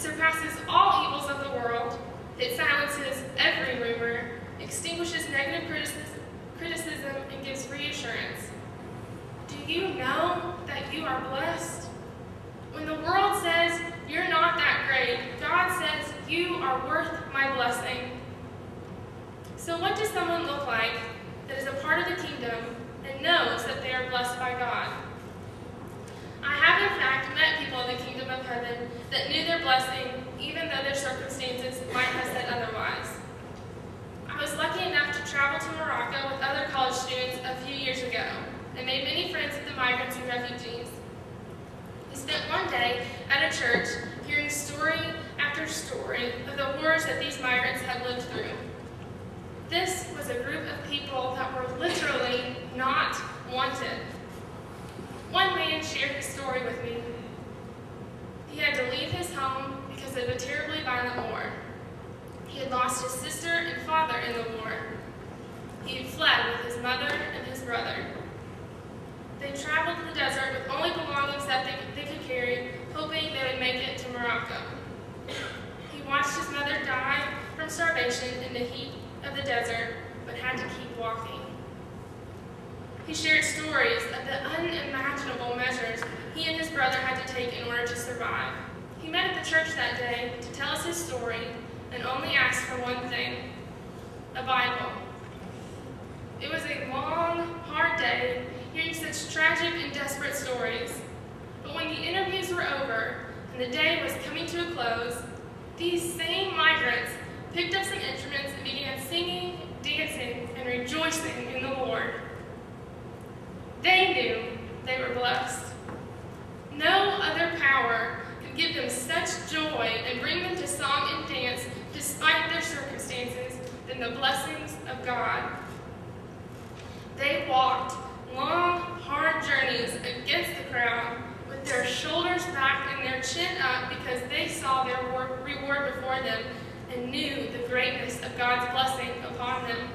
surpasses all evils of the world. It silences every rumor, extinguishes negative criticism, and gives reassurance. Do you know that you are blessed? When the world says you're not that great, God says you are worth my blessing. So what does someone look like that is a part of the kingdom and knows that they are blessed by God? I have in fact met people in the kingdom of heaven that knew their blessing even though their circumstances might have said otherwise. I was lucky enough to travel to Morocco with other college students a few years ago and made many friends with the migrants and refugees. We spent one day at a church hearing story after story of the horrors that these migrants had lived through. This was a group of people that were literally not wanted. One man shared his story with me. He had to leave his home because of a terribly violent war. He had lost his sister and father in the war. He had fled with his mother and his brother. They traveled to the desert with only belongings that they could carry, hoping they would make it to Morocco. He watched his mother die from starvation in the heat of the desert, but had to keep walking. He shared stories of the unimaginable measures he and his brother had to take in order to survive. He met at the church that day to tell us his story and only asked for one thing: a Bible. It was a long, hard day hearing such tragic and desperate stories. But when the interviews were over and the day was coming to a close, these same migrants picked up some instruments and began singing, dancing, and rejoicing in the Lord. They knew they were blessed. No other power could give them such joy and bring them to song and dance despite their circumstances than the blessings of God. They walked long, hard journeys against the crowd with their shoulders back and their chin up because they saw their reward before them and knew the greatness of God's blessing upon them.